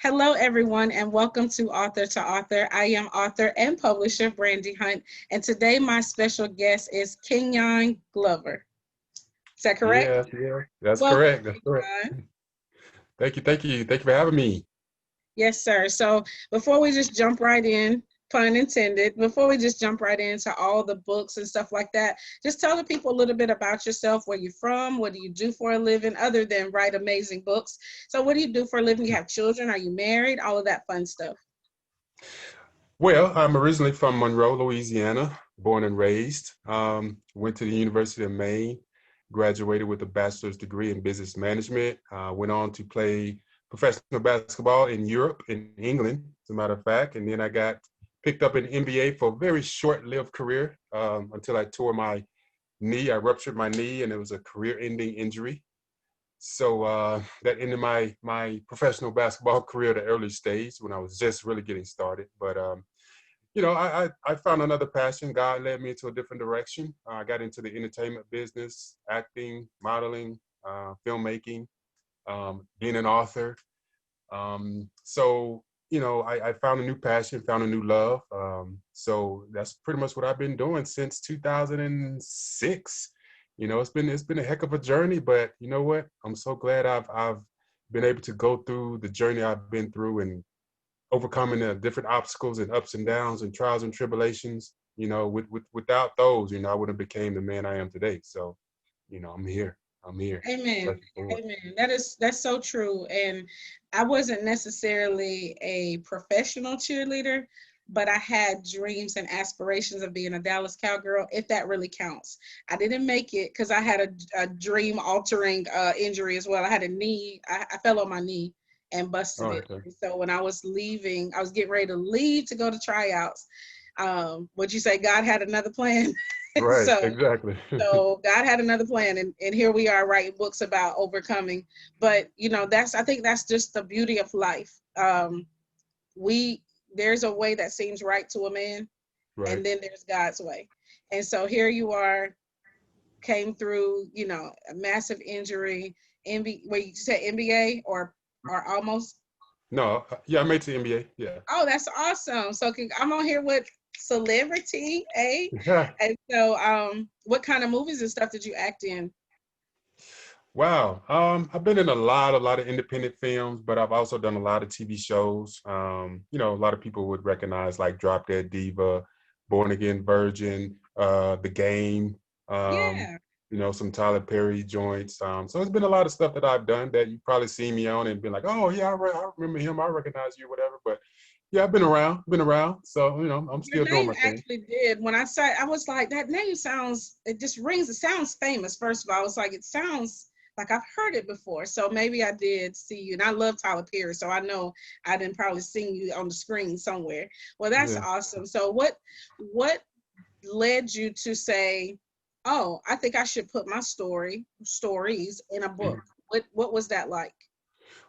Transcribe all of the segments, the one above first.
Hello, everyone, and welcome to Author to Author. I am author and publisher Brandy Hunt, and today my special guest is Kenyon Glover. Is that correct? Yeah, yeah, that's Welcome, correct. That's correct. Kenyon. Thank you for having me. Yes, sir. So before we just jump right in, pun intended, before we just jump right into all the books and stuff like that, just tell the people a little bit about yourself, where you're from, what do you do for a living, other than write amazing books. So what do you do for a living? You have children? Are you married? All of that fun stuff. Well, I'm originally from Monroe, Louisiana, born and raised. Went to the University of Maine, graduated with a bachelor's degree in business management. Went on to play professional basketball in Europe, in England, as a matter of fact. And then I got picked up in NBA for a very short-lived career until I tore my knee. I ruptured my knee, and it was a career-ending injury. So that ended my professional basketball career at an early stage when I was just really getting started. But I found another passion. God led me into a different direction. I got into the entertainment business, acting, modeling, filmmaking, being an author. I found a new passion, found a new love. So that's pretty much what I've been doing since 2006. It's been a heck of a journey, but you know what? I'm so glad I've been able to go through the journey I've been through and overcoming the different obstacles and ups and downs and trials and tribulations. Without those, I wouldn't have became the man I am today. So, I'm here. I'm here. Amen. Pressing forward. Amen. That's so true. And I wasn't necessarily a professional cheerleader, but I had dreams and aspirations of being a Dallas Cowgirl, if that really counts. I didn't make it because I had a dream altering injury as well. I had a knee, I fell on my knee and busted Oh, it. okay. And so when I was leaving, I was getting ready to leave to go to tryouts. Would you say God had another plan? Right, so exactly. so God had another plan, and here we are writing books about overcoming. But I think that's just the beauty of life. We There's a way that seems right to a man, Right. and then there's God's way. And so here you are, came through, a massive injury. Where you said NBA or almost. No, yeah, I made it to NBA. Yeah. Oh, that's awesome. So I'm on here with celebrity, eh? Yeah. And so, what kind of movies and stuff did you act in? Wow. I've been in a lot of independent films, but I've also done a lot of TV shows. A lot of people would recognize like Drop Dead Diva, Born Again Virgin, The Game, um, Yeah. some Tyler Perry joints. So it's been a lot of stuff that I've done that you've probably seen me on and been like, oh yeah, I remember him, I recognize you, whatever. But yeah, I've been around. So, I'm Your still doing name my thing. actually did. When I said, I was like, that name sounds, it just rings, it sounds famous. First of all, I was like, it sounds like I've heard it before. So maybe I did see you. And I love Tyler Perry. So I know I didn't probably seen you on the screen somewhere. Well, that's Yeah. awesome. So what led you to say, oh, I think I should put my stories in a book? What was that like?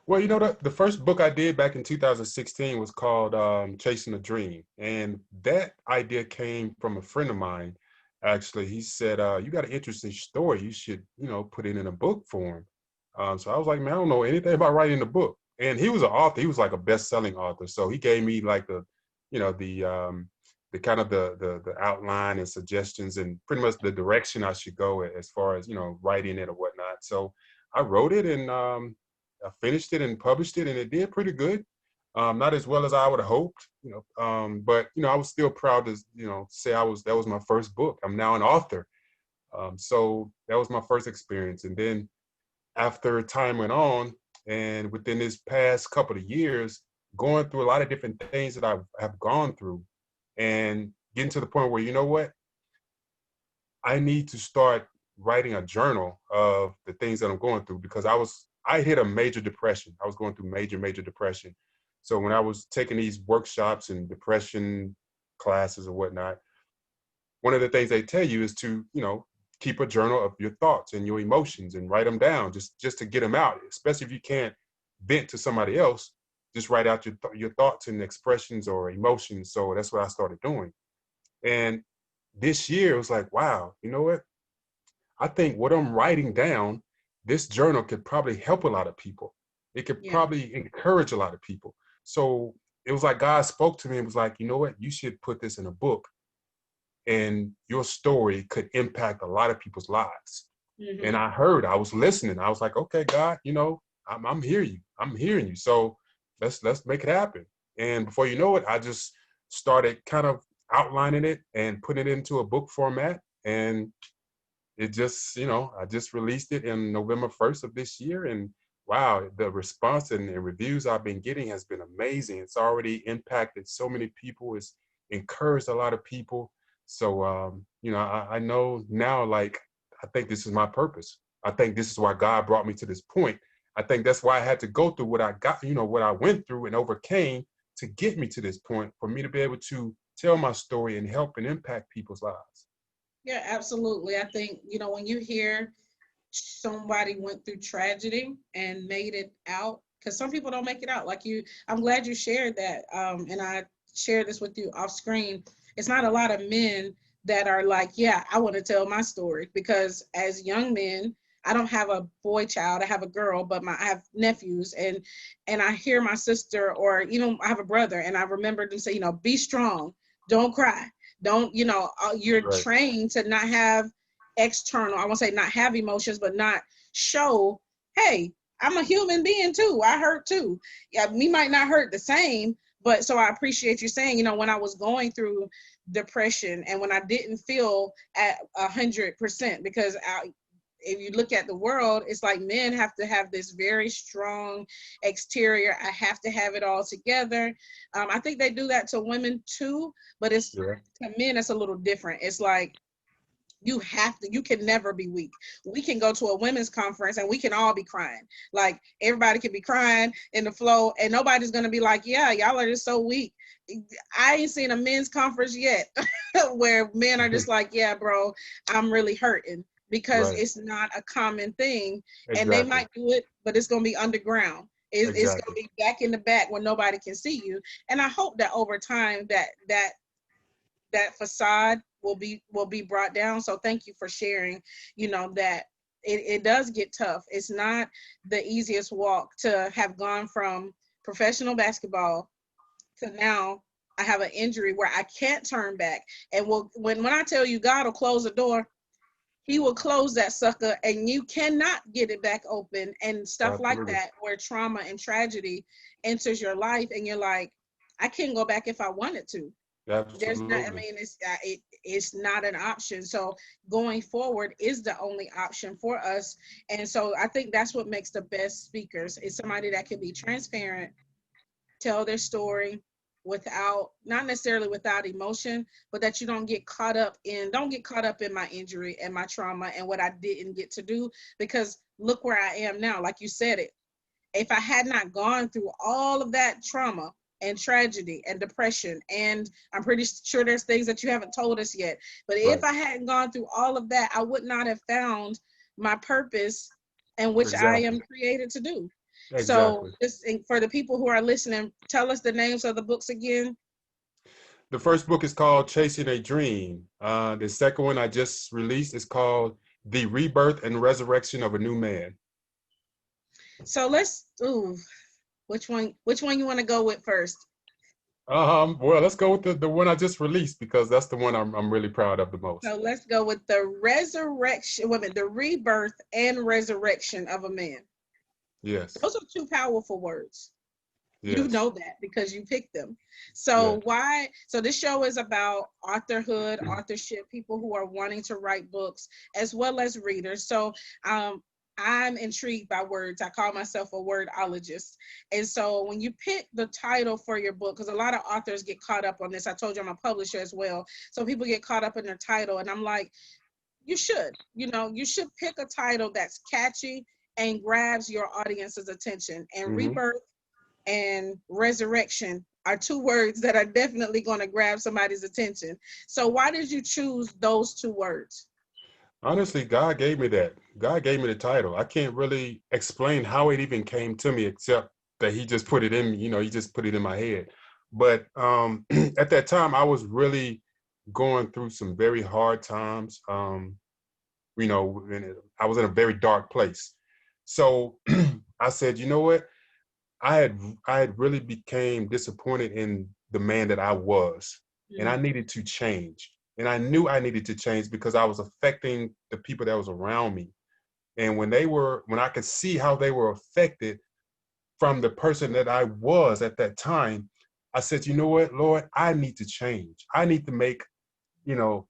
Well, the first book I did back in 2016 was called Chasing a Dream. And that idea came from a friend of mine. Actually, he said, you got an interesting story. You should, put it in a book form. So I was like, man, I don't know anything about writing a book. And he was an author. He was like a best-selling author. So he gave me like the kind of the outline and suggestions and pretty much the direction I should go as far as, writing it or whatnot. So I wrote it and I finished it and published it, and it did pretty good. Not as well as I would have hoped, but I was still proud to, say that was my first book. I'm now an author, so that was my first experience. And then after time went on, and within this past couple of years, going through a lot of different things that I have gone through, and getting to the point where you know what, I need to start writing a journal of the things that I'm going through because I hit a major depression. I was going through major depression. So when I was taking these workshops and depression classes or whatnot, one of the things they tell you is to, keep a journal of your thoughts and your emotions and write them down just to get them out, especially if you can't vent to somebody else, just write out your thoughts and expressions or emotions. So that's what I started doing. And this year it was like, wow, you know what? I think what I'm writing down, this journal could probably help a lot of people. It could Yeah. probably encourage a lot of people. So it was like God spoke to me and was like, you know what, you should put this in a book, and your story could impact a lot of people's lives. And Hmm. I was listening. I was like, okay, God, I'm hearing you. I'm hearing you. So let's make it happen. And before you know it, I just started kind of outlining it and putting it into a book format. And it just, I just released it in November 1st of this year. And wow, the response and reviews I've been getting has been amazing. It's already impacted so many people. It's encouraged a lot of people. So, I know now, like, I think this is my purpose. I think this is why God brought me to this point. I think that's why I had to go through what I got, what I went through and overcame to get me to this point, for me to be able to tell my story and help and impact people's lives. Yeah, absolutely. I think, when you hear somebody went through tragedy and made it out, because some people don't make it out like you. I'm glad you shared that, and I shared this with you off screen. It's not a lot of men that are like, yeah, I want to tell my story, because as young men, I don't have a boy child, I have a girl, but I have nephews, and I hear my sister, or I have a brother, and I remember them say, be strong, don't cry, don't, you're Right. trained to not have external, I won't say not have emotions, but not show, hey, I'm a human being too, I hurt too. Yeah, me might not hurt the same, but so I appreciate you saying, when I was going through depression and when I didn't feel at 100%, because if you look at the world, it's like men have to have this very strong exterior. I have to have it all together. I think they do that to women too, but it's Yeah. to men, it's a little different. It's like you can never be weak. We can go to a women's conference and we can all be crying. Like everybody can be crying in the flow and nobody's going to be like, yeah, y'all are just so weak. I ain't seen a men's conference yet where men are just like, yeah, bro, I'm really hurting, because Right. it's not a common thing. And they Exactly. might do it, but it's going to be underground. It's going Exactly. to be back in the back where nobody can see you. And I hope that over time that facade will be brought down. So thank you for sharing, that it does get tough. It's not the easiest walk to have gone from professional basketball to now I have an injury where I can't turn back. And when I tell you God will close the door, he will close that sucker and you cannot get it back open, and stuff like Absolutely. that, where trauma and tragedy enters your life and you're like, I can't go back if I wanted to. There's not, I Absolutely. mean, it's not an option. So going forward is the only option for us. And so I think that's what makes the best speakers, is somebody that can be transparent, tell their story without, not necessarily without emotion, but that you don't get caught up in my injury and my trauma and what I didn't get to do. Because look where I am now. Like you said it, if I had not gone through all of that trauma and tragedy and depression, and I'm pretty sure there's things that you haven't told us yet, but if Right. I hadn't gone through all of that, I would not have found my purpose and which I Exactly. am created to do. So Exactly. just for the people who are listening, tell us the names of the books again. The first book is called Chasing a Dream. The second one I just released is called The Rebirth and Resurrection of a New Man. So let's which one you want to go with first? Well, let's go with the one I just released, because that's the one I'm really proud of the most. So let's go with the resurrection, women, the rebirth and resurrection of a man. Yes. Those are two powerful words. You Yes. know that because you picked them. Yes. So why? So this show is about authorhood, authorship, people who are wanting to write books as well as readers. So um, I'm intrigued by words. I call myself a wordologist. And so when you pick the title for your book, because a lot of authors get caught up on this. I told you I'm a publisher as well. So people get caught up in their title, and I'm like, you should pick a title that's catchy and grabs your audience's attention. And Hmm. rebirth and resurrection are two words that are definitely going to grab somebody's attention. So why did you choose those two words? Honestly, God gave me that. God gave me the title. I can't really explain how it even came to me, except that He just put it in me. He just put it in my head. But at that time, I was really going through some very hard times. And I was in a very dark place. So I said, you know what? I had I had really became disappointed in the man that I was, and I Mm, needed to change. And I knew I needed to change because I was affecting the people that was around me. And when I could see how they were affected from the person that I was at that time, I said, you know what, Lord, I need to change. I need to make, you know,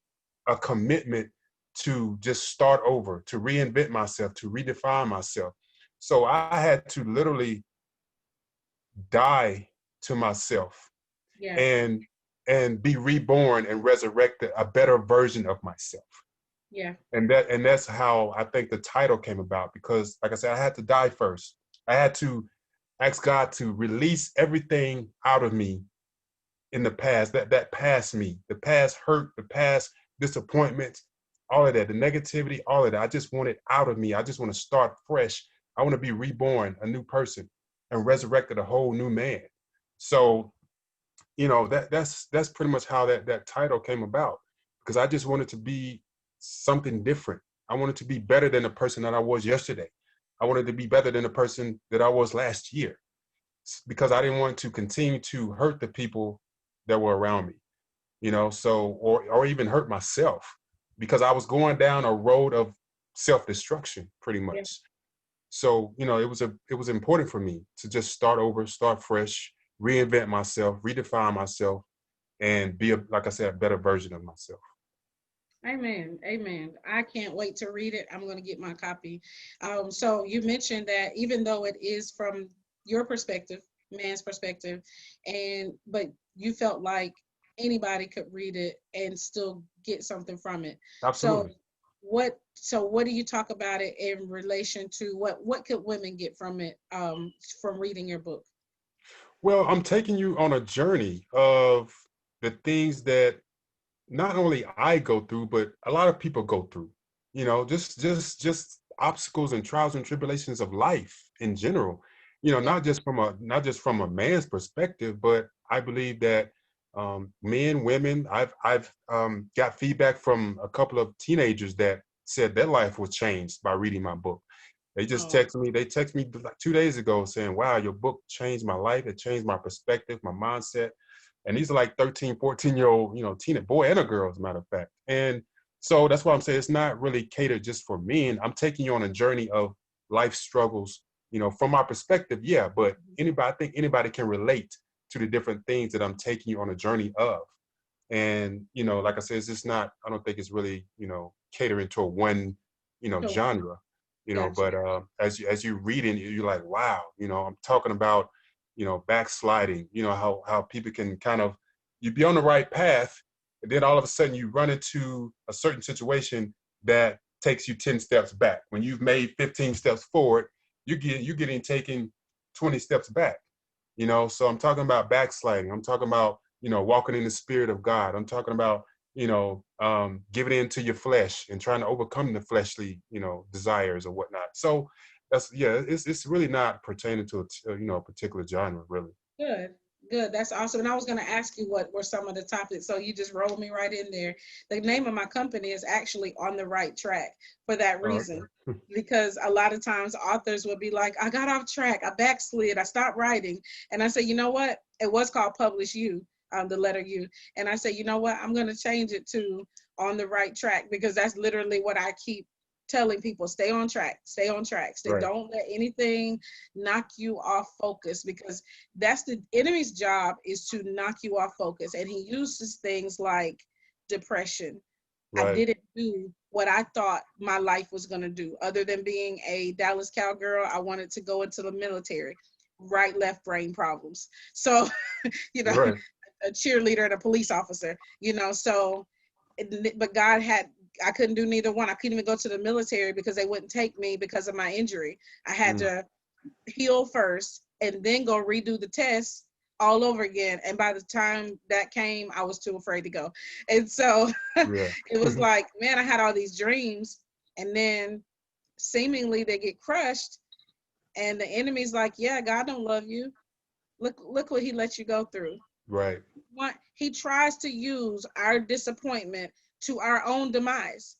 a commitment to just start over, to reinvent myself, to redefine myself. So I had to literally die to myself yeah, and be reborn and resurrected a better version of myself. yeah, And that's how I think the title came about, because like I said, I had to die first. I had to ask God to release everything out of me in the past, that past me, the past hurt, the past disappointments, all of that, the negativity, all of that. I just want it out of me. I just want to start fresh. I want to be reborn, a new person, and resurrected a whole new man. So, you know, that's pretty much how that title came about, because I just wanted to be something different. I wanted to be better than the person that I was yesterday. I wanted to be better than the person that I was last year, because I didn't want to continue to hurt the people that were around me, you know, so or even hurt myself, because I was going down a road of self-destruction pretty yeah. much. So, you know, it was important for me to just start over, start fresh, reinvent myself, redefine myself, and be a, like I said, a better version of myself. Amen. Amen. I can't wait to read it. I'm going to get my copy. So you mentioned that even though it is from your perspective, man's perspective, and but you felt like anybody could read it and still get something from it. So Absolutely. what do you talk about it in relation to what could women get from it from reading your book? Well, I'm taking you on a journey of the things that not only I go through, but a lot of people go through. You know, just obstacles and trials and tribulations of life in general. You know, Yeah. not just from a man's perspective, but I believe that men, women, I've got feedback from a couple of teenagers that said their life was changed by reading my book. They just Oh, text me. They text me like 2 days ago saying, "Wow, your book changed my life. It changed my perspective, my mindset." And these are like 13, 14-year-old, you know, teen boy and a girl, as a matter of fact. And so that's why I'm saying it's not really catered just for men. I'm taking you on a journey of life struggles, you know, from my perspective, yeah. But anybody, I think anybody can relate to the different things that I'm taking you on a journey of. And you know, like I said, it's just not. I don't think it's really, you know, catering to a one, you know, so genre. You know, gotcha. but as you reading, you're like, wow. You know, I'm talking about, you know, backsliding. You know how people can kind of, you be on the right path, and then all of a sudden you run into a certain situation that takes you 10 steps back. When you've made 15 steps forward, you're getting taken 20 steps back. You know, so I'm talking about backsliding. I'm talking about, you know, walking in the spirit of God. I'm talking about, you know, giving in to your flesh and trying to overcome the fleshly, you know, desires or whatnot. So that's, yeah, it's really not pertaining to you know, a particular genre, really. Good, good. That's awesome. And I was going to ask you what were some of the topics. So you just rolled me right in there. The name of my company is actually On the Right Track for that Oh, reason. okay. Because a lot of times authors would be like, I got off track, I backslid, I stopped writing. And I said, you know what? It was called Publish You, the letter U. And I said, you know what? I'm going to change it to On the Right Track because that's literally what I keep telling people, stay on track, stay on track, stay, Right, don't let anything knock you off focus because that's the enemy's job is to knock you off focus. And he uses things like depression. I right, didn't do what I thought my life was going to do. Other than being a Dallas cowgirl, I wanted to go into the military. Right, left brain problems. So, you know, right. a cheerleader and a police officer, you know, so, but God had, I couldn't do neither one. I couldn't even go to the military because they wouldn't take me because of my injury. I had Mm, to heal first and then go redo the test all over again. And by the time that came, I was too afraid to go. And so yeah. it was like, man, I had all these dreams and then seemingly they get crushed and the enemy's like, yeah, God don't love you. Look what he let you go through. Right, He tries to use our disappointment to our own demise.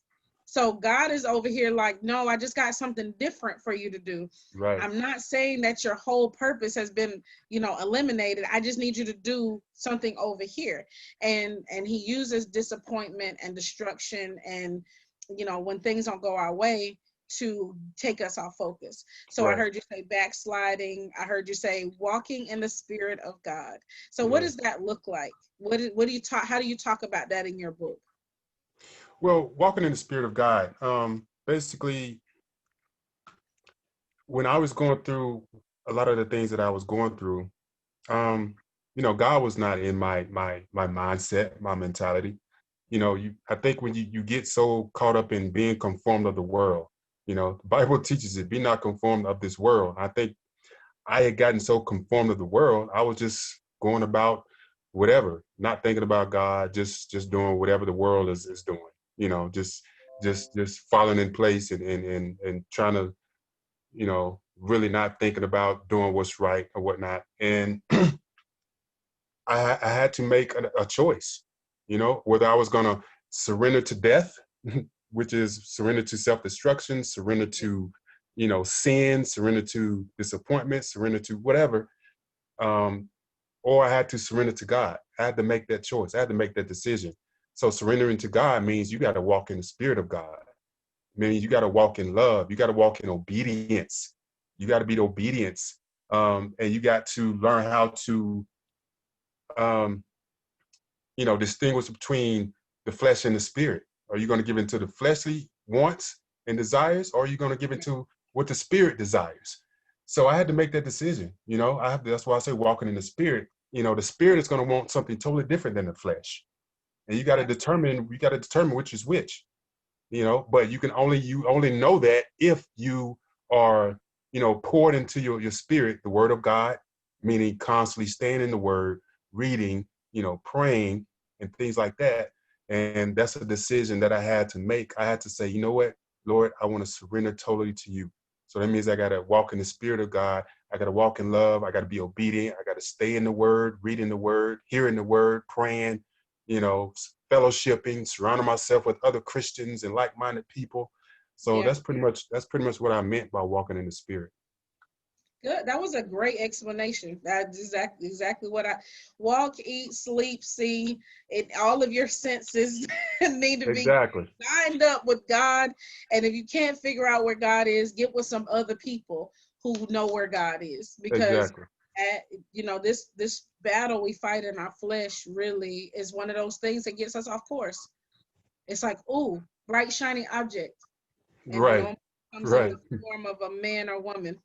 So God is over here like, no, I just got something different for you to do. Right. I'm not saying that your whole purpose has been, eliminated. I just need you to do something over here. And he uses disappointment and destruction and, when things don't go our way, to take us off focus. So I Right. heard you say backsliding. I heard you say walking in the spirit of God. So what Yeah. does that look like? What do you talk? How do you talk about that in your book? Well, walking in the spirit of God. Basically, when I was going through a lot of the things that I was going through, um, God was not in my mindset, my mentality. I think when you get so caught up in being conformed of the world, the Bible teaches it, be not conformed of this world. I think I had gotten so conformed of the world, I was just going about whatever, not thinking about God, just doing whatever the world is doing, just falling in place and trying to, really not thinking about doing what's right or whatnot. And I had to make a choice, whether I was going to surrender to death, which is surrender to self-destruction, surrender to, sin, surrender to disappointment, surrender to whatever, um, or I had to surrender to God. I had to make that choice. I had to make that decision. So surrendering to God means you got to walk in the spirit of God. It means you got to walk in love. You got to walk in obedience. You got to be obedience. And you got to learn how to um, distinguish between the flesh and the spirit. Are you going to give into the fleshly wants and desires, or are you going to give into what the spirit desires? So I had to make that decision. That's why I say walking in the spirit. The spirit is going to want something totally different than the flesh, and you got to Yeah. determine. You got to determine which is which. But you only know that if you are poured into your spirit the word of God, meaning constantly staying in the word, reading, praying and things like that. And that's a decision that I had to make. I had to say, you know what, Lord, I want to surrender totally to you. So that means I got to walk in the spirit of God. I got to walk in love. I got to be obedient. I got to stay in the word, reading the word, hearing the word, praying, you know, fellowshipping, surrounding myself with other Christians and like-minded people. So Yeah. that's pretty much what I meant by walking in the spirit. Good. That was a great explanation. That's exactly what I walk, eat, sleep, see. It all of your senses need to be Exactly. lined up with God. And if you can't figure out where God is, get with some other people who know where God is. Because Exactly. at, this battle we fight in our flesh really is one of those things that gets us off course. It's like, ooh, bright shiny object, and it Right. normally comes in Right. the form of a man or woman.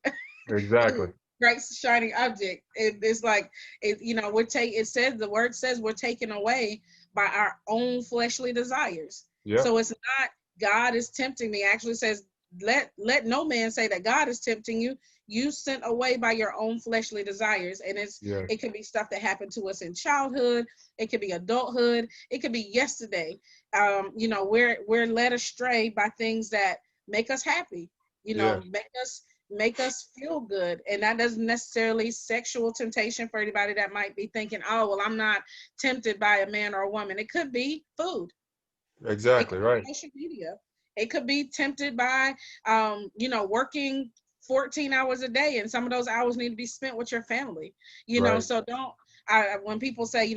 Exactly. Bright shining object. It's like it says the word says we're taken away by our own fleshly desires. Yep. So it's not God is tempting me. It actually says let no man say that God is tempting you. You sent away by your own fleshly desires. And Yes. it could be stuff that happened to us in childhood, it could be adulthood, it could be yesterday. We're led astray by things that make us happy, Yes. make us feel good. And that doesn't necessarily sexual temptation for anybody that might be thinking, oh, well, I'm not tempted by a man or a woman. It could be food. It Exactly. could be Right. social media. It could be tempted by, working 14 hours a day. And some of those hours need to be spent with your family, Right. so when people say,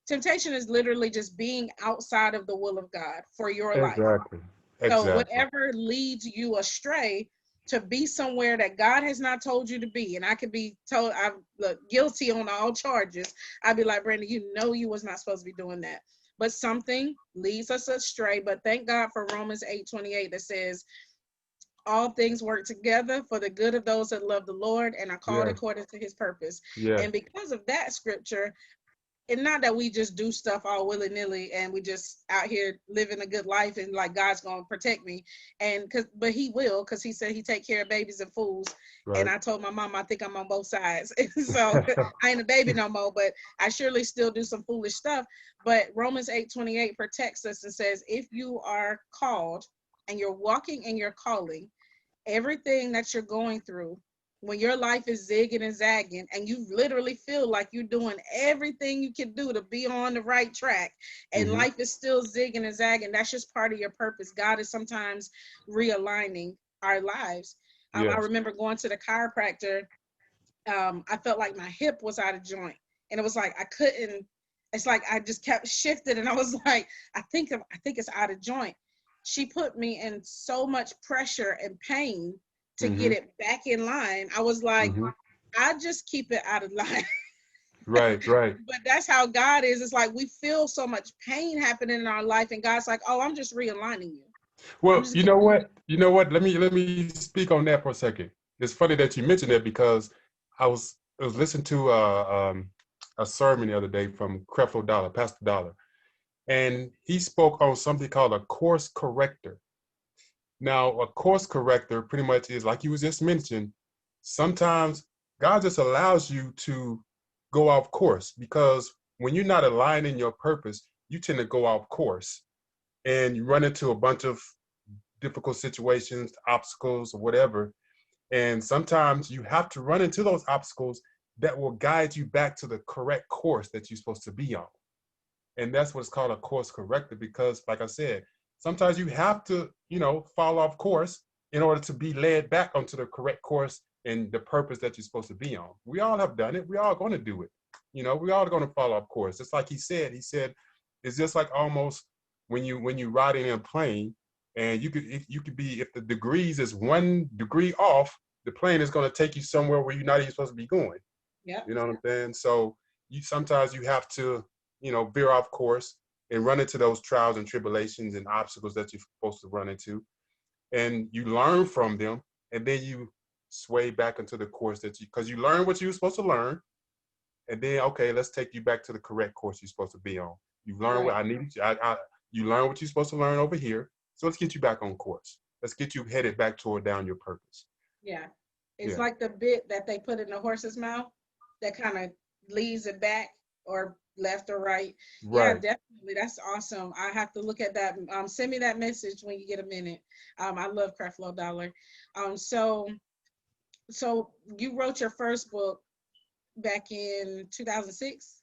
temptation is literally just being outside of the will of God for your life. Exactly. So Exactly. whatever leads you astray to be somewhere that God has not told you to be, and I could be told I'm guilty on all charges. I'd be like, Brandy, you was not supposed to be doing that. But something leads us astray. But thank God for Romans 8:28 that says, all things work together for the good of those that love the Lord and are called Yes. according to his purpose. Yes. And because of that scripture, and not that we just do stuff all willy-nilly and we just out here living a good life and like God's gonna protect me, but he will, because he said he take care of babies and fools. And Right. I told my mom I think I'm on both sides. So I ain't a baby no more, but I surely still do some foolish stuff. But Romans 8:28 protects us and says, if you are called and you're walking in your calling, everything that you're going through, when your life is zigging and zagging and you literally feel like you're doing everything you can do to be on the right track, and Mm-hmm. life is still zigging and zagging, that's just part of your purpose. God is sometimes realigning our lives. I Yes. remember going to the chiropractor. I felt like my hip was out of joint, and it was like I couldn't. It's like I just kept shifting, and I was like, I think it's out of joint. She put me in so much pressure and pain to get Mm-hmm. it back in line. I was like, Mm-hmm. I just keep it out of line. Right. Right. But that's how God is. It's like we feel so much pain happening in our life, and God's like, oh, I'm just realigning you. I'm Well, just you getting know what? You know what? Let me speak on that for a second. It's funny that you mentioned that because I was listening to a sermon the other day from Creflo Dollar, Pastor Dollar, and he spoke on something called a course corrector. Now, a course corrector pretty much is like you was just mentioned. Sometimes God just allows you to go off course because when you're not aligning your purpose, you tend to go off course and you run into a bunch of difficult situations, obstacles, or whatever. And sometimes you have to run into those obstacles that will guide you back to the correct course that you're supposed to be on. And that's what's called a course corrector because, like I said, sometimes you have to, fall off course in order to be led back onto the correct course and the purpose that you're supposed to be on. We all have done it. We all going to do it. We all going to fall off course. Just like he said, it's just like almost when you riding in a plane and you could be, if the degrees is 1 degree off, the plane is going to take you somewhere where you're not even supposed to be going. Yep. You know what I'm saying? So sometimes you have to, veer off course and run into those trials and tribulations and obstacles that you're supposed to run into. And you learn from them, and then you sway back into the course because you learn what you were supposed to learn. And then, okay, let's take you back to the correct course you're supposed to be on. You learn what Right. I needed you. You learn what you're supposed to learn over here. So let's get you back on course. Let's get you headed back toward down your purpose. Yeah. It's Yeah. like the bit that they put in the horse's mouth that kind of leads it back or left or right. Yeah, Right. definitely. That's awesome. I have to look at that. Send me that message when you get a minute. I love Creflo Dollar. So you wrote your first book back in 2006,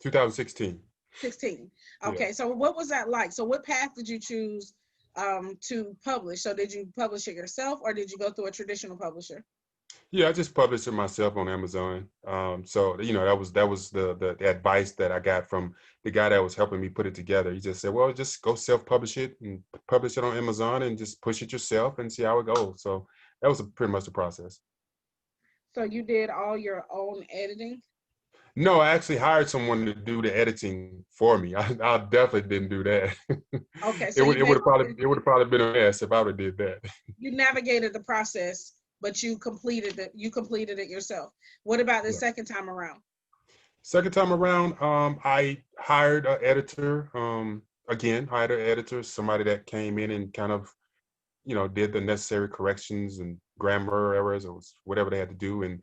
2016. 16. Yeah. Okay, so what was that like? So what path did you choose to publish? So did you publish it yourself or did you go through a traditional publisher? Yeah, I just published it myself on Amazon. So that was the advice that I got from the guy that was helping me put it together. He just said, "Well, just go self-publish it and publish it on Amazon and just push it yourself and see how it goes." So that was pretty much the process. So you did all your own editing? No, I actually hired someone to do the editing for me. I definitely didn't do that. Okay, it so would you it would have probably basically it would have probably been a mess if I would have did that. you navigated the process, but you completed it yourself. What about the Yeah. second time around? Second time around, I hired an editor. Again, hired an editor, somebody that came in and kind of, did the necessary corrections and grammar errors or whatever they had to do, and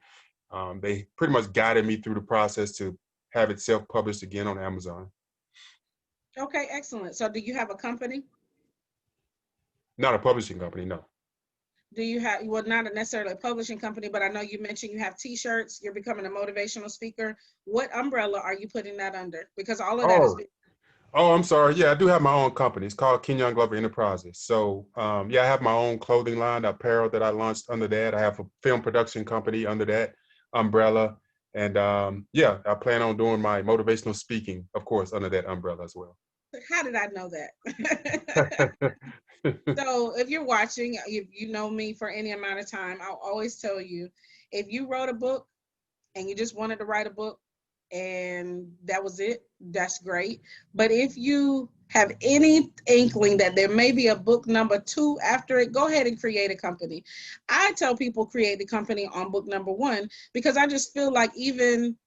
they pretty much guided me through the process to have it self-published again on Amazon. Okay, excellent. So do you have a company? Not a publishing company, no. Do you have, well, not necessarily a publishing company, but I know you mentioned you have t-shirts, you're becoming a motivational speaker. What umbrella are you putting that under? Because all of that is Oh, big. oh, I'm sorry. Yeah, I do have my own company. It's called Kenyon Glover Enterprises. So, yeah, I have my own clothing line, apparel that I launched under that. I have a film production company under that umbrella. And yeah, I plan on doing my motivational speaking, of course, under that umbrella as well. How did I know that? So if you're watching, if you know me for any amount of time, I'll always tell you, if you wrote a book and you just wanted to write a book and that was it, that's great. But if you have any inkling that there may be a book number two after it, go ahead and create a company. I tell people create a company on book number one because I just feel like even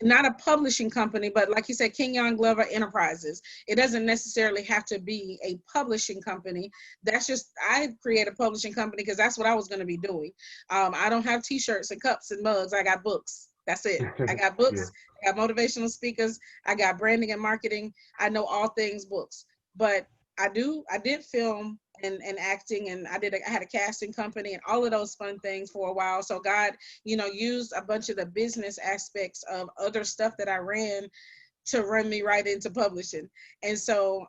not a publishing company, but like you said, Kenyon Glover Enterprises. It doesn't necessarily have to be a publishing company. That's just, I create a publishing company because that's what I was going to be doing. I don't have t-shirts and cups and mugs. I got books. That's it. I got Yeah. books. I got motivational speakers. I got branding and marketing. I know all things books. But I did film and acting, and I had a casting company and all of those fun things for a while. So God, used a bunch of the business aspects of other stuff that I ran to run me right into publishing. And so,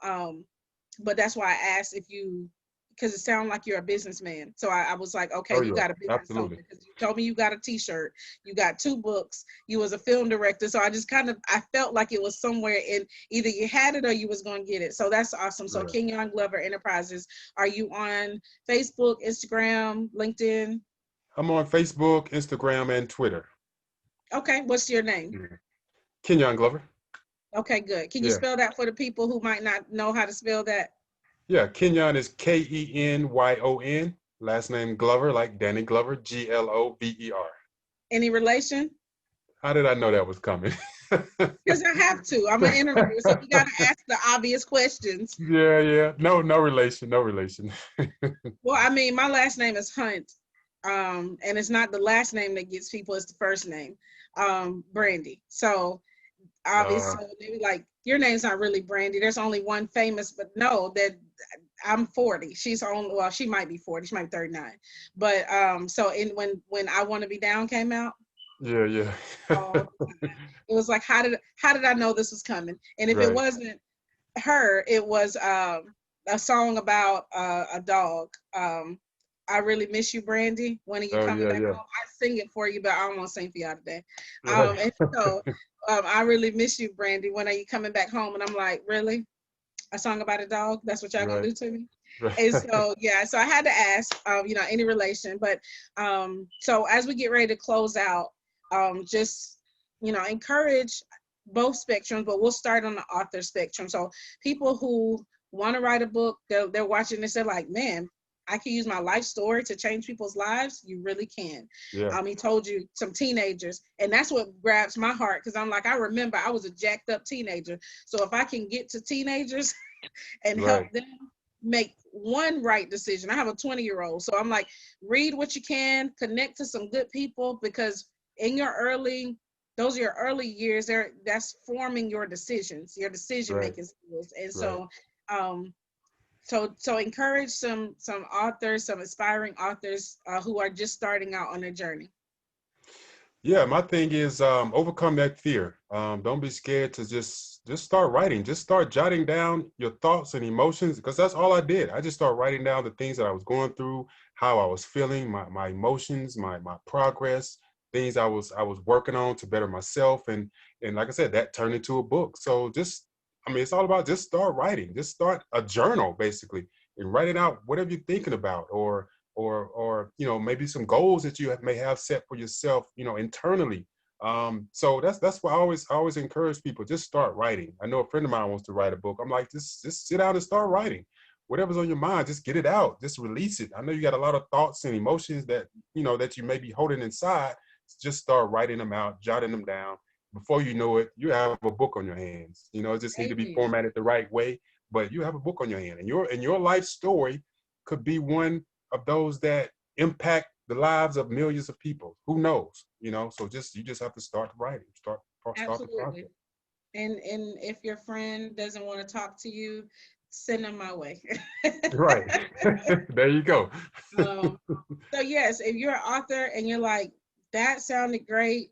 but that's why I asked if you, because it sounded like you're a businessman. So I was like, okay, Oh you yeah, got a business owner, absolutely. because you told me you got a t-shirt, you got 2 books, you was a film director. So I just I felt like it was somewhere in, either you had it or you was going to get it. So that's awesome. So Yeah. Kenyon Glover Enterprises, are you on Facebook, Instagram, LinkedIn? I'm on Facebook, Instagram, and Twitter. Okay. What's your name? Yeah. Kenyon Glover. Okay, good. Can you Yeah. spell that for the people who might not know how to spell that? Yeah. Kenyon is Kenyon. Last name Glover, like Danny Glover, Glover. Any relation? How did I know that was coming? Because I have to. I'm an interviewer, so you got to ask the obvious questions. Yeah, yeah. No, no relation, no relation. Well, I mean, my last name is Hunt, and it's not the last name that gets people; it's the first name, Brandy. So Uh, obviously, maybe like your name's not really Brandy. There's only one famous, but no, that I'm 40. She's only, well, she might be 40. She might be 39. But so when I Want to Be Down came out, yeah, yeah. oh, it was like, how did I know this was coming? And if it Right. wasn't her, it was a song about a dog. I really miss you, Brandy. When are you Oh coming yeah, back yeah. home? I sing it for you, but I don't want to sing for y'all today. Right. And so I really miss you, Brandy. When are you coming back home? And I'm like, really? A song about a dog? That's what y'all gonna Right. do to me? Right. And so yeah, so I had to ask, any relation. But so as we get ready to close out, just encourage both spectrums, but we'll start on the author spectrum. So people who want to write a book, they're watching this, they're like, man, I can use my life story to change people's lives. You really can. Yeah. He told you some teenagers, and that's what grabs my heart, because I'm like, I remember I was a jacked up teenager. So if I can get to teenagers and Right. help them make one right decision. I have a 20-year-old. So I'm like, read what you can, connect to some good people, because in your those are your early years, that's forming your decisions, your decision Right. making skills. And Right. so so encourage some authors, some aspiring authors who are just starting out on their journey. Yeah, my thing is overcome that fear. Don't be scared to just start writing. Just start jotting down your thoughts and emotions, because that's all I did. I just started writing down the things that I was going through, how I was feeling, my emotions, my progress, things I was working on to better myself, and like I said, that turned into a book. So just, I mean, it's all about just start writing. Just start a journal basically, and writing out whatever you're thinking about, or maybe some goals that you may have set for yourself, internally. So that's why I always encourage people, just start writing. I know a friend of mine wants to write a book. I'm like, just sit down and start writing. Whatever's on your mind, just get it out, just release it. I know you got a lot of thoughts and emotions that you may be holding inside. Just start writing them out, jotting them down. Before you know it, you have a book on your hands. It just need to be Amen. formatted the right way, but you have a book on your hand, and your life story could be one of those that impact the lives of millions of people. Who knows? So you just have to start writing, start the Absolutely. process. And if your friend doesn't want to talk to you, send them my way. Right. There you go. um, so yes, if you're an author and you're like, that sounded great,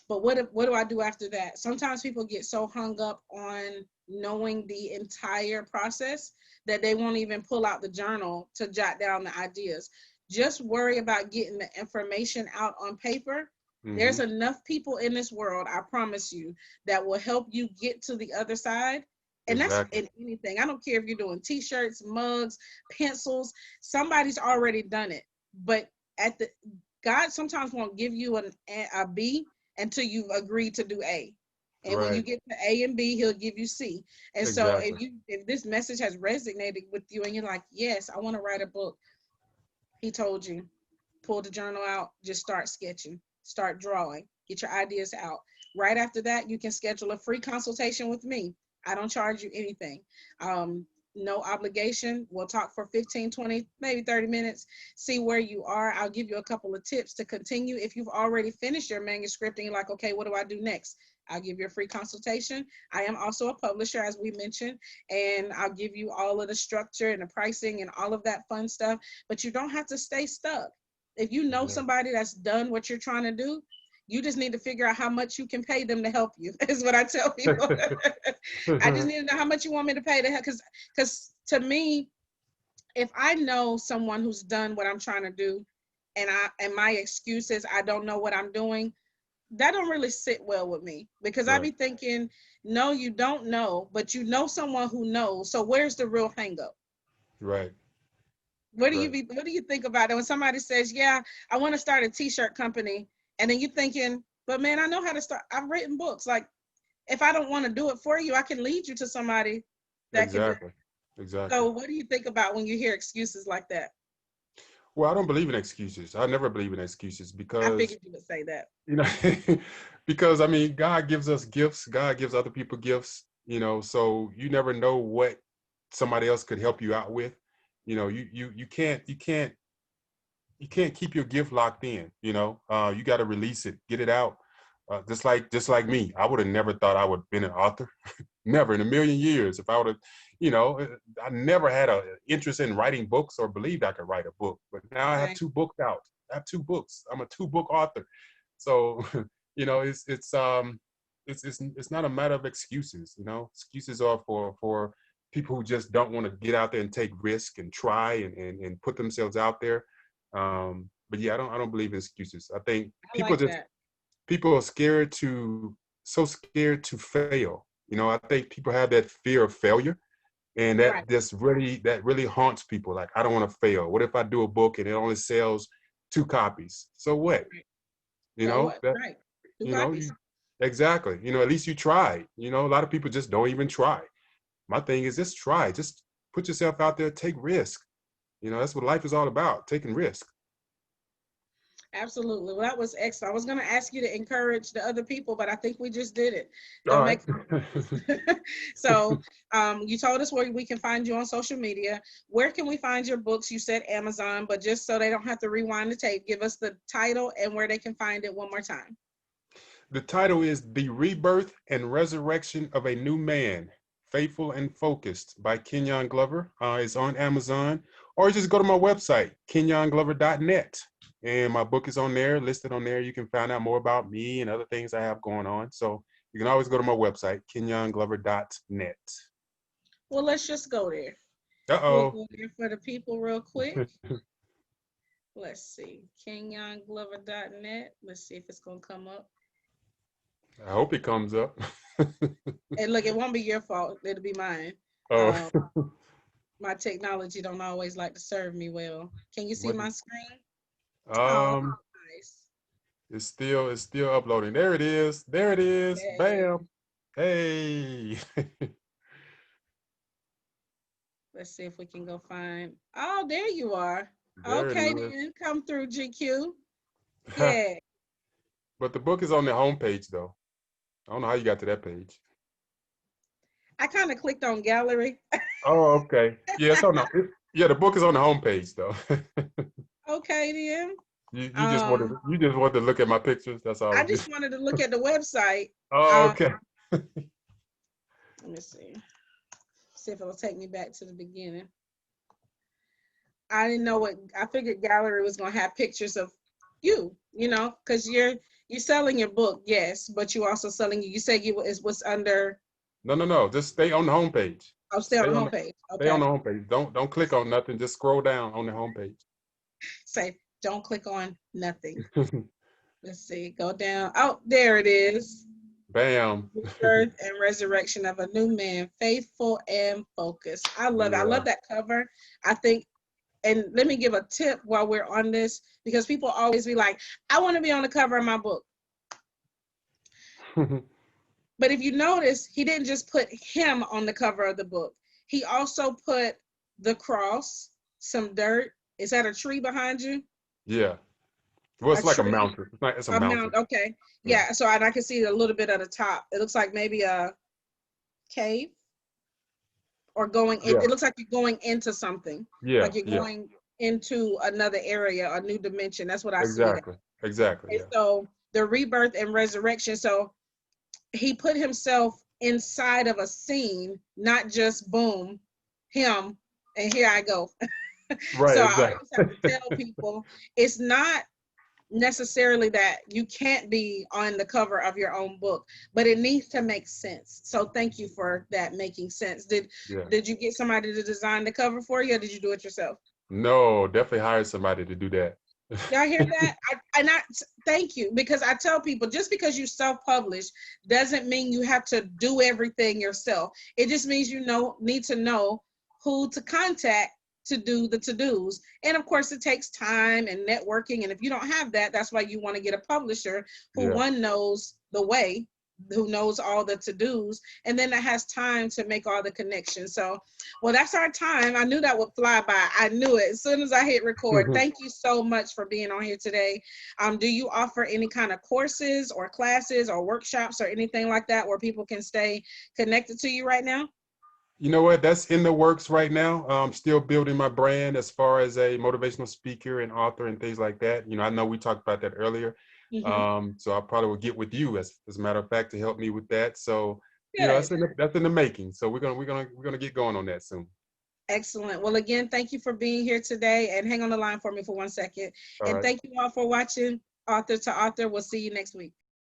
but what do I do after that? Sometimes people get so hung up on knowing the entire process that they won't even pull out the journal to jot down the ideas. Just worry about getting the information out on paper. There's Hmm. enough people in this world, I promise you, that will help you get to the other side. And that's Exactly. in anything. I don't care if you're doing t-shirts, mugs, pencils. Somebody's already done it. But at the God sometimes won't give you a B until you've agreed to do A. And when you Right. get to A and B, he'll give you C. And so Exactly. if this message has resonated with you and you're like, yes, I want to write a book, he told you, pull the journal out, just start sketching, start drawing, get your ideas out. Right after that, you can schedule a free consultation with me. I don't charge you anything. no obligation. We'll talk for 15, 20, maybe 30 minutes, see where you are. I'll give you a couple of tips to continue. If you've already finished your manuscript and you're like, okay, what do I do next? I'll give you a free consultation. I am also a publisher, as we mentioned, and I'll give you all of the structure and the pricing and all of that fun stuff, but you don't have to stay stuck. If you know Yeah. somebody that's done what you're trying to do, you just need to figure out how much you can pay them to help you, is what I tell people. I just need to know how much you want me to pay to help, because to me, if I know someone who's done what I'm trying to do, and my excuse is I don't know what I'm doing, that don't really sit well with me, because I Right. be thinking, no, you don't know, but you know someone who knows. So where's the real hang up? Right. Right. What do you think about it when somebody says, yeah, I want to start a t-shirt company, and then you thinking, but man, I know how to start. I've written books. Like, if I don't want to do it for you, I can lead you to somebody that can do it. Exactly. Exactly. So what do you think about when you hear excuses like that? Well, I don't believe in excuses. I never believe in excuses I because, figured you would say that. you know, because I mean, God gives us gifts. God gives other people gifts, so you never know what somebody else could help you out with. You can't keep your gift locked in. You got to release it, get it out. Just like me, I would have never thought I would have been an author. Never in a million years. If I would have, I never had an interest in writing books or believed I could write a book. But now I have Right. 2 books out. I have 2 books. I'm a 2-book author. So, it's not a matter of excuses. Excuses are for people who just don't want to get out there and take risk and try and put themselves out there. But yeah, I don't believe in excuses. I think I like that. people are so scared to fail. I think people have that fear of failure, and Right. that really haunts people. Like, I don't want to fail. What if I do a book and it only sells 2 copies? So what? Right. You So know what? that Right. Two you know you copies. exactly. At least you tried. A lot of people just don't even try. My thing is, just try. Just put yourself out there. Take risk. That's what life is all about. Taking risk. Absolutely. Well, that was excellent. I was going to ask you to encourage the other people, but I think we just did it. All Don't right. make so you told us where we can find you on social media. Where can we find your books? You said Amazon, but just so they don't have to rewind the tape, give us the title and where they can find it one more time. The title is The Rebirth and Resurrection of a New Man, Faithful and Focused by Kenyon Glover. It's on Amazon, or just go to my website, kenyonglover.net. And my book is on there, listed on there. You can find out more about me and other things I have going on. So you can always go to my website, kenyonglover.net. Well, let's just go there. We'll Uh-oh. go there for the people real quick. Let's see. kenyonglover.net. Let's see if it's going to come up. I hope it comes up. And look, it won't be your fault. It'll be mine. Oh, Um, my technology don't always like to serve me well. Can you see what my is, screen? Oh, um, nice. it's still uploading. There it is. There it is. Yay. Bam. Hey. Let's see if we can go find. Oh, there you are. There it Okay, is. then come through, GQ. Yeah, But the book is on the homepage, though. I don't know how you got to that page. I kind of clicked on gallery. Oh, okay. Yeah, it's on yeah, the book is on the homepage, though. Okay, then. You just wanted Um, to look at my pictures. That's all I it is. just wanted to look at the website. Oh, Um, okay. let me see. See if it'll take me back to the beginning. I didn't know what I figured gallery was gonna have pictures of you, because you're selling your book, yes, but you also selling you said you is what's under. No, no, no. Just stay on the homepage. I'll stay on Stay the on the homepage. stay on Okay. the homepage. Don't click on nothing. Just scroll down on the homepage. Say don't click on nothing. Let's see. Go down. Oh, there it is. Bam. Birth and resurrection of a new man, faithful and focused. I love it. I Yeah. love that cover. I think, and let me give a tip while we're on this, because people always be like, I want to be on the cover of my book. But if you notice, he didn't just put him on the cover of the book. He also put the cross, some dirt. Is that a tree behind you? Yeah. Well, A it's like a tree, mountain. It's a a mountain. mount. Okay. Yeah. Yeah. So I can see a little bit of the top. It looks like maybe a cave. or going in. Yeah. It looks like you're going into something, Yeah. like you're Yeah. going into another area, a new dimension. That's what I see it. Exactly. Exactly. And Yeah. so the rebirth and resurrection. So he put himself inside of a scene, not just boom, him, and here I go. Right. So I Exactly. always have to tell people it's not necessarily that you can't be on the cover of your own book, but it needs to make sense. So thank you for that making sense. Yeah. Did you get somebody to design the cover for you, or did you do it yourself? No, definitely hire somebody to do that. Y'all hear that? I thank you, because I tell people just because you self-publish doesn't mean you have to do everything yourself. It just means need to know who to contact to do the to-dos. And of course it takes time and networking. And if you don't have that, that's why you want to get a publisher who Yeah. one knows the way, who knows all the to-dos, and then that has time to make all the connections. So well, that's our time. I knew that would fly by. I knew it as soon as I hit record. Thank you so much for being on here today. Do you offer any kind of courses or classes or workshops or anything like that where people can stay connected to you right now? You know what? That's in the works right now. I'm still building my brand as far as a motivational speaker and author and things like that. I know we talked about that earlier. Mm-hmm. So I probably will get with you as a matter of fact to help me with that. So, Good. that's in the making. So we're gonna get going on that soon. Excellent. Well, again, thank you for being here today, and hang on the line for me for 1 second. All And right. thank you all for watching Author to Author. We'll see you next week.